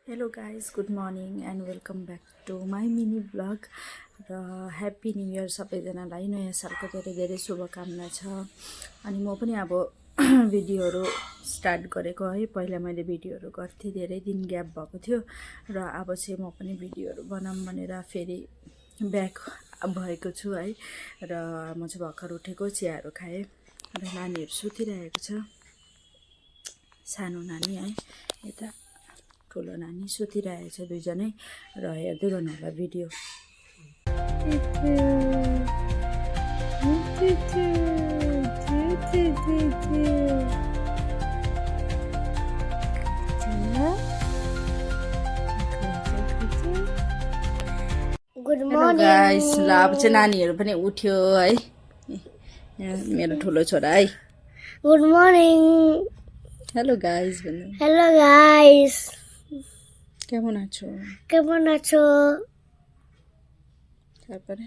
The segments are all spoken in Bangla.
Hello guys good morning and welcome back to my mini blog र ह्याप्पी न्यू इयर सबैजनालाई नयाँ सालको धेरै धेरै शुभकामना छ। अनि म पनि अब भिडियोहरू स्टार्ट गरेको है। पहिला मैले भिडियोहरू गर्थेँ, धेरै दिन ग्याप भएको थियो र अब चाहिँ म पनि भिडियोहरू बनाऊँ भनेर फेरि ब्याक भएको छु है। र म चाहिँ भर्खर उठेको, चियाहरू खाएँ र नानीहरू सुतिरहेको छ। सानो नानी है, यता ठुलो नानी सुतिरहेको छ, दुईजनै र हेर्दै गर्नु होला भिडियो। Good morning guys. ल अब चाहिँ नानीहरू पनि उठ्यो है। मेरो ठुलो छोरा है। Good morning. हेलो गाइस भन्नु। Hello guys. কেমন আছো? কেমন আছো? তারপরে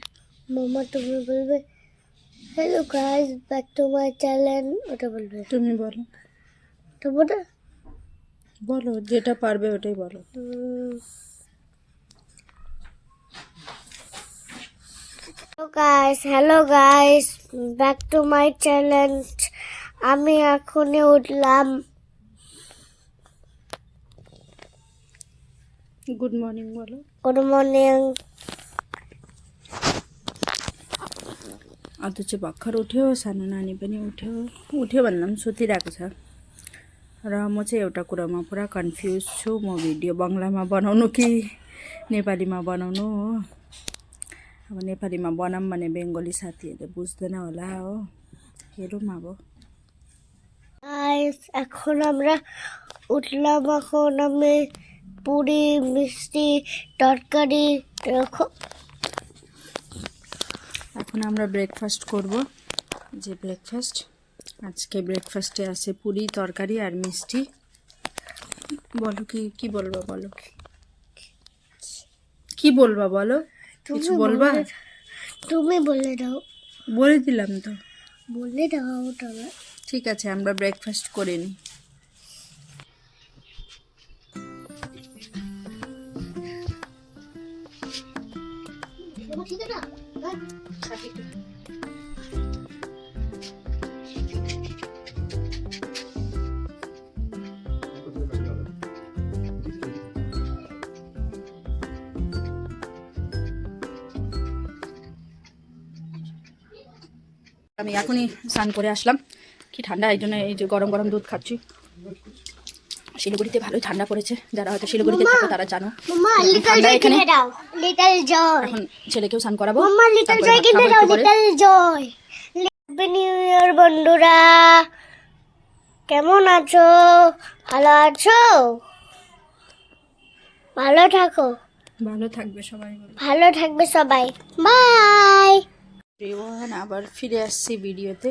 মামা তুমি বলবে hello guys back to my channel, ওটা বলবে। তুমি বলো। তোমরা বলো, যেটা পারবে ওটাই বলো। Hello guys back to my channel. আমি এখনই উঠলাম। গুড মর্নিং বলো। গুড मॉर्निङ। आज चाहिँ भर्खर उठ्यो, सानो नानी पनि उठ्यो भन्दा पनि सुतिरहेको छ। र म चाहिँ एउटा कुरामा पुरा कन्फ्युज छु, म भिडियो बङ्गलामा बनाउनु कि नेपालीमा बनाउनु हो। अब नेपालीमा बनाऊँ भने बेङ्गली साथीहरूले बुझ्दैन होला हो, हेरौँ अब। গাইস এখন আমরা উঠলাম, এখন আমি পুরি মিষ্টি তরকারি এখন আমরা ব্রেকফাস্ট করব। যে ব্রেকফাস্ট আজকে ব্রেকফাস্টে আছে পুরি, তরকারি আর মিষ্টি। বলো কি বলবা, বলো কি বলবা, বলো কিছু বলবা। তুমি বলে দাও। বলে দিলাম তো, বলে দাও তবে। ঠিক আছে, আমরা ব্রেকফাস্ট করে নিই। আমি এখনই স্নান করে আসলাম। কি ঠান্ডা, এই জন্য এই যে গরম গরম দুধ খাচ্ছি। শিলিগুড়িতে ভালোই ঠান্ডা পড়েছে, যারা হয়তো শিলিগুড়িতে থাকো তারা জানো। ঠান্ডা এখানে। লিটল জয়। এখন ছেলেকেও স্নান করাবো। মাম্মা লিটল জয় কিনে দাও, লিটল জয়। হ্যাপি নিউ ইয়ার বন্ধুরা, কেমন আছো? ভালো আছো? ভালো থাকো। ভালো থাকবে সবাই। ভালো থাকবে সবাই। বাই। আবার ফিরে আসছি ভিডিওতে।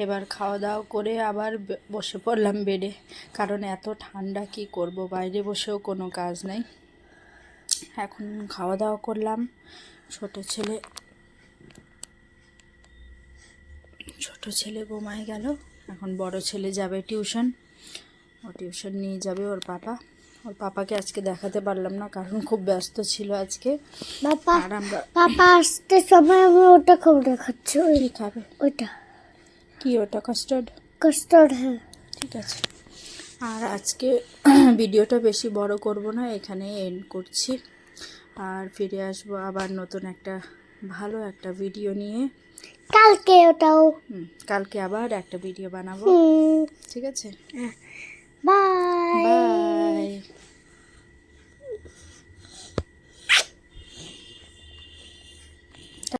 এবার খাওয়া দাওয়া করে আবার বসে পড়লাম বেডে, কারণ এত ঠান্ডা কি করব, বাইরে বসেও কোনো কাজ নেই। এখন খাওয়া দাওয়া করলাম। ছোট ছেলে ঘুমায় গেল। এখন বড় ছেলে যাবে টিউশন। ও টিউশন নিয়ে যাবে ওর পাপাকে আজকে দেখাতে পারলাম না, কারণ খুব ব্যস্ত ছিল আজকে। আর আমরা পাপা আসতে সময় আমি ওটা খুব দেখাচ্ছি। কি খাবে? ওটা কি? ওটা কাস্টার্ড। হ্যাঁ ঠিক আছে। আর আজকে ভিডিওটা বেশি বড় করব না, এখানে এন্ড করছি। আর ফিরে আসবো আবার নতুন একটা ভালো একটা ভিডিও নিয়ে কালকে। ওটাও কালকে আবার একটা ভিডিও বানাবো। ঠিক আছে, বাই বাই।